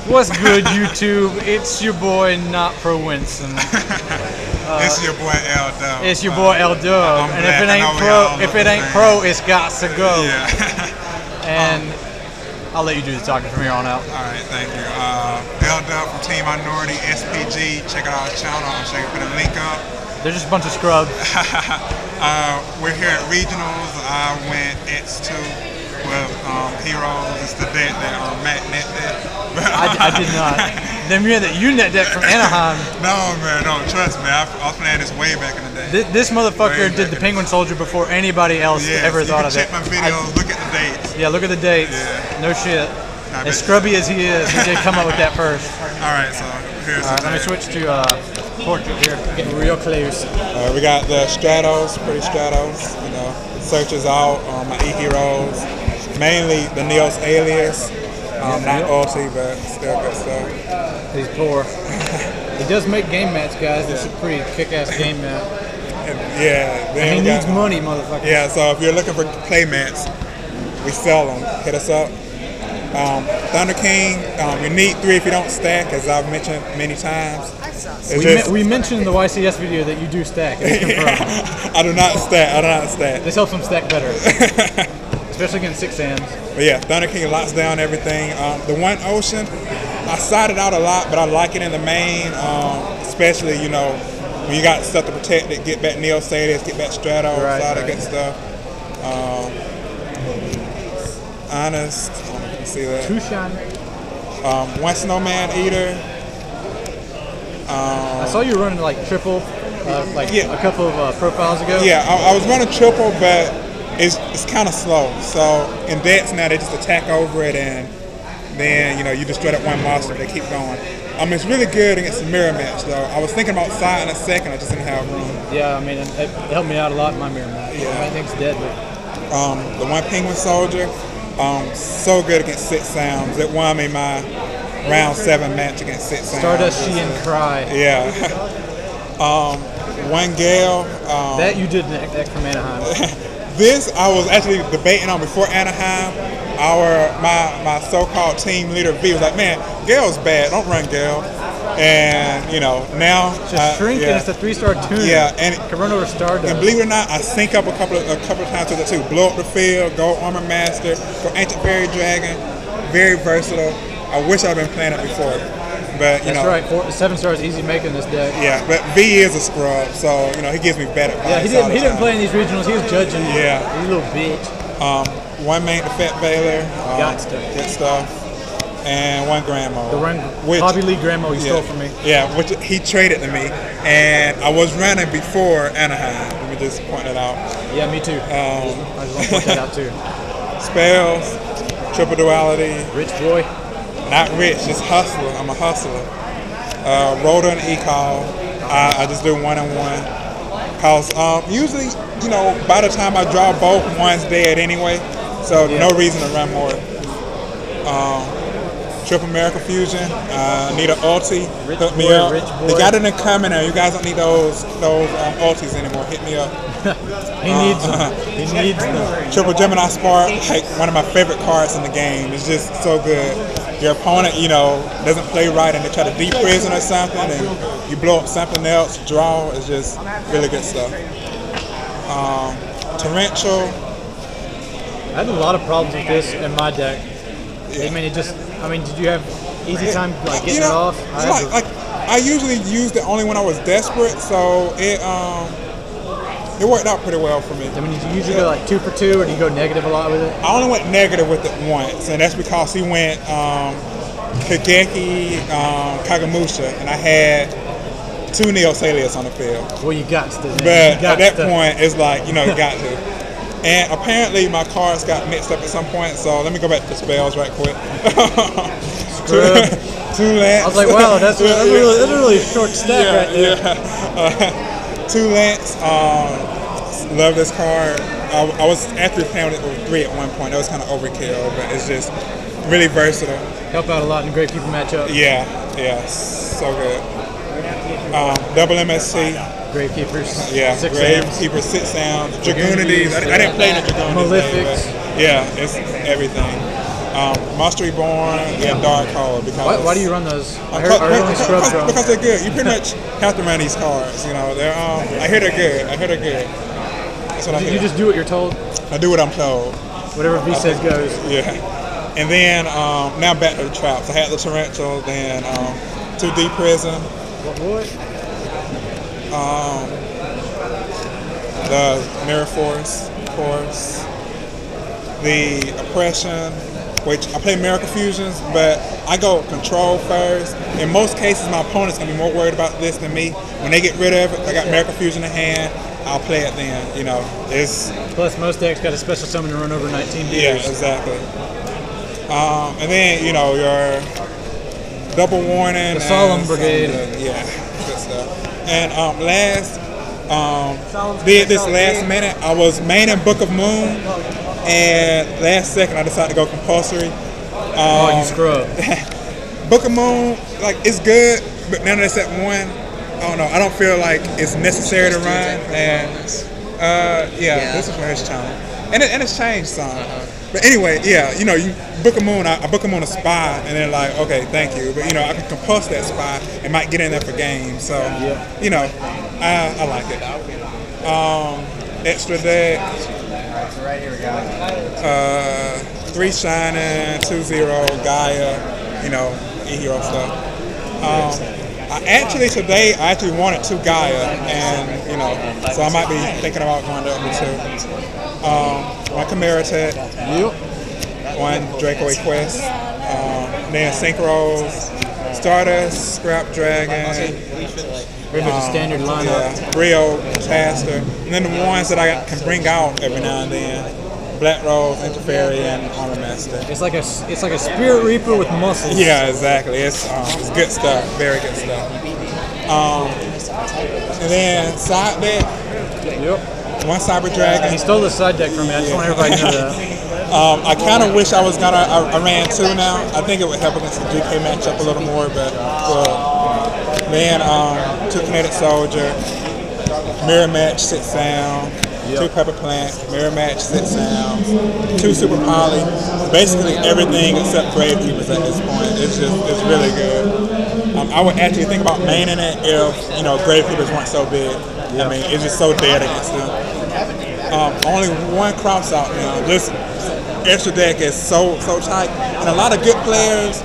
What's good, YouTube? It's your boy, Not Pro Winston. It's your boy L Dub. It's your boy L Dub. And if it ain't pro, it's got to go. Yeah. And I'll let you do the talking from here on out. All right, thank you. L Dub from Team Minority SPG. Check out our channel. I'm sure you can put a link up. They're just a bunch of scrubs. We're here at Regionals. I went X2 with Heroes. It's the deck that Matt net deck. I did not. Then you net deck from Anaheim. No, man, no, trust me. I was playing this way back in the day. This motherfucker did the Penguin Soldier before anybody else ever thought of it. Check my videos, look at the dates. Yeah, look at the dates. Yeah. No shit. As scrubby as he is, he did come up with that first. Alright, so here's let me switch to portrait here. Getting real close. We got the Stratos, pretty Stratos, you know. Searches out my E-Heroes. Mainly the Neos Alias. Not ulti, but still good stuff. He's poor. He does make game mats, guys. This is a pretty kick-ass game mat. Yeah. And he needs money, motherfucker. Yeah, so if you're looking for play mats, we sell them. Hit us up. Thunder King, you need 3 if you don't stack, as I've mentioned many times. We mentioned in the YCS video that you do stack. I do not stack. This helps him stack better. Especially against 6 hands. But yeah, Thunder King locks down everything. The One Ocean, I sided out a lot, but I like it in the main, especially, you know, when you got stuff to protect it, get back Neo Sadius, get back Stratos, all that good stuff. Honest, I don't know if you can see that. Too shiny. One Snowman Eater. I saw you running like triple, a couple of profiles ago. Yeah, I was running triple, but it's kind of slow. So in decks now, they just attack over it, and then, you know, you destroy that one monster, they keep going. It's really good against the mirror match, though. I was thinking about side in a second, I just didn't have room. Yeah, I mean, it helped me out a lot in my mirror match. Yeah. I think it's deadly. The One Penguin Soldier, so good against 6 sounds. It won me my round 7 match against 6 sounds. Stardust, She, and Cry. Yeah. One Gale. That you did next from Anaheim. This I was actually debating on before Anaheim. My so-called team leader V was like, man, Gale's bad. Don't run Gale. And you know, now it's just shrink and it's a 3-star tuner. Yeah, and it can run over Stardust. And believe it or not, I sync up a couple of times with it too. Blow up the field, go Armor Master, go Ancient Fairy Dragon. Very versatile. I wish I'd been playing it before. But you know, that's right. 7 stars easy making this deck. Yeah, but V is a scrub, so you know he gives me better advice. Yeah, he didn't play in these regionals. He was judging. Yeah, he's a little bitch. One main Defect Baylor. Good stuff. And one Grandma. The Hobby League Grandma he stole from me. Yeah, which he traded to me, and I was running before Anaheim. Let me just point that out. Yeah, me too. I just want to point that out too. Spells, Triple Duality. Rich boy. Not rich, just hustler. I'm a hustler. Rotor and E-Call. I just do 1-on-1. Cause usually, you know, by the time I draw both, one's dead anyway. So no reason to run more. Triple Miracle Fusion. Need an ulti. Hook me up. They got it in coming now. You guys don't need those ultis anymore. Hit me up. He needs them. He needs them. Triple Gemini Spark, like one of my favorite cards in the game. It's just so good. Your opponent, you know, doesn't play right and they try to deep-prison or something, and you blow up something else, draw. It's just really good stuff. Torrential. I had a lot of problems with this in my deck. Yeah. I mean, did you have easy time getting it off? I usually used it only when I was desperate, so it worked out pretty well for me. I mean, did you usually go like 2 for 2, or do you go negative a lot with it? I only went negative with it once, and that's because he went Kageki, Kagamusha, and I had 2 Neo Salius on the field. Well, you got to. But at that point, it's like, you know, you got to. And apparently my cards got mixed up at some point, so let me go back to the spells right quick. 2 Lance. I was like, wow, that's a really short stack right there. Yeah. 2 Lance. Love this card. I was actually playing with it with 3 at one point. That was kind of overkill, but it's just really versatile. Help out a lot in Gravekeeper matchup. Yeah, so good. Double MSC. Gravekeepers. Yeah, Gravekeepers, 6 sounds. Dragoonities. I didn't play the Dragoonities. Malefics. Yeah, it's everything. Must Reborn and Dark Hole. Because Why do you run those? I heard only scrubs run. Because they're good. You pretty much have to run these cards. You know, they're I hear they're good. That's what I hear. You just do what you're told. I do what I'm told. Whatever V says goes. Yeah. And then now back to the traps. I had the Torrential, then 2D Prison. What? The Mirror Force, of course. The Oppression, which I play Mirror Fusions, but I go Control first. In most cases, my opponent's gonna be more worried about this than me. When they get rid of it, I got Mirror Fusion in hand. I'll play it then. You know, it's plus most decks got a special summon to run over 19 meters. Yeah, exactly. And then your Double Warning, the Solemn Brigade. Yeah, good stuff. And did this last minute. I was maining Book of Moon, and last second I decided to go compulsory. You scrub. Book of Moon, like it's good, but now that it's at 1. I don't know. I don't feel like it's necessary to run, and this is for his channel, and it's changed some. But anyway, you book a moon. I book a moon a spy, and then like, okay, thank you. But I can compulse that spy and might get in there for games. So I like it. Extra deck. 3 Shining, 2-0 Gaia. E-Hero stuff. Today I actually wanted 2 Gaia, and so I might be thinking about going to over 2. 1 Chimera Tech, 1 Draco Quest, then Synchros, Stardust, Scrap Dragon, pretty much a standard lineup. Rio, Taster, and then the ones that I can bring out every now and then. Black Rose, Interferry, and Armor Master. It's like a Spirit Reaper with muscles. Yeah, exactly. It's good stuff. Very good stuff. And then side deck. 1 Cyber Dragon. He stole the side deck from me. I just want everybody to know that. I kind of wish I ran 2 now. I think it would help against the GK matchup a little more, but then 2 Kinetic Soldier, Mirror Match, Sit Sound. 2 Pepper Plant, Mirror Match, Sit Sounds, 2 Super Poly, basically everything except Gravekeepers at this point. It's really good. I would actually think about maining it if Gravekeepers weren't so big. I mean, it's just so dead against them. Only 1 cross out now. This extra deck is so tight, and a lot of good players.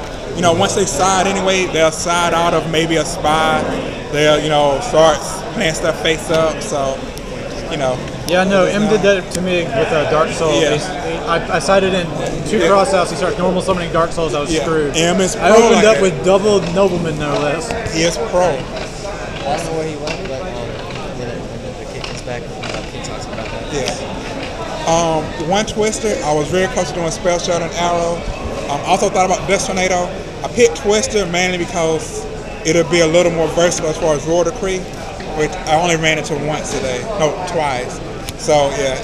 Once they side anyway, they'll side out of maybe a spy. They'll start playing stuff face up. So. Yeah, no, M did that to me with Dark Souls. Yeah. I sided in 2 crossouts. He starts normal summoning Dark Souls. I was screwed. M is pro. I opened up with double Nobleman, no less. He is pro. I don't know where he went, but when the kid comes back, he talks about that. Yeah. 1 Twister. I was very close to doing Spell Shot and Arrow. I also thought about Death Tornado. I picked Twister mainly because it'll be a little more versatile as far as Royal Decree, which I only ran into once today. No, twice. So yeah,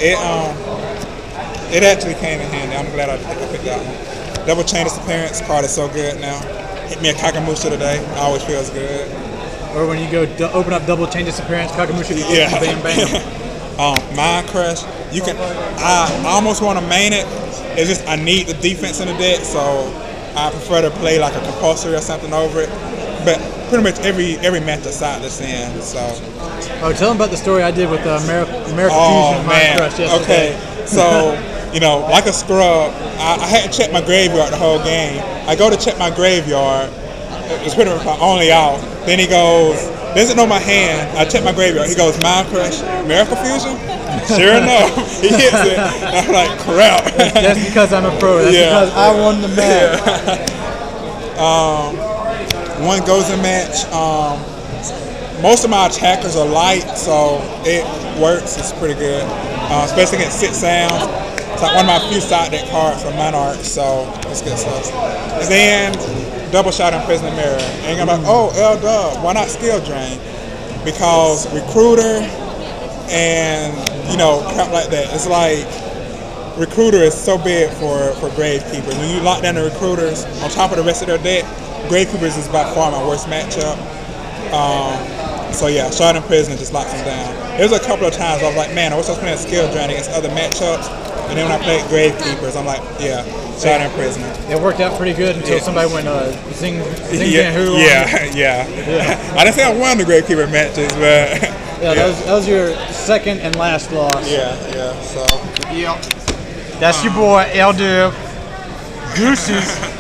it actually came in handy. I'm glad I picked that one. Double Chain Disappearance card is so good now. Hit me a Kakamusha today. It always feels good. Or when you go open up Double Chain Disappearance, Kakamusha, bam, bam. Mind Crush. You can. I almost want to main it. It's just I need the defense in the deck, so I prefer to play like a compulsory or something over it. But pretty much every match aside this in. So. Oh, tell them about the story I did with American Fusion Mind Crush yesterday. Okay, so like a scrub, I hadn't checked my graveyard the whole game. I go to check my graveyard. It's pretty much my only out. Then he goes, doesn't know my hand. I check my graveyard. He goes, Mind Crush, Miracle Fusion? Sure enough, he hits it. I'm like, crap. That's because I'm a pro. That's because I won the match. One goes in match. Most of my attackers are light, so it works. It's pretty good, especially against Sit Sounds. It's like one of my few side deck cards from Monarch, so it's good stuff. And then Double Shot and Prisoner Mirror. And I'm like, oh, L-Dub, why not Skill Drain? Because Recruiter and crap like that. It's like Recruiter is so big for Gravekeepers. When you lock down the Recruiters on top of the rest of their deck, Gravekeepers is by far my worst matchup. So yeah, Shard and Prisoner just locks them down. There's a couple of times I was like, man, I wish I was playing Skill Drain against other matchups. And then when I played Gravekeepers, I'm like, yeah, Shadow Prisoner. It worked out pretty good until somebody went zing Yeah, Van Hoo. yeah. I didn't say I won the Gravekeeper matches, but Yeah, that was your second and last loss. yeah. So That's your boy, Elder Gooses.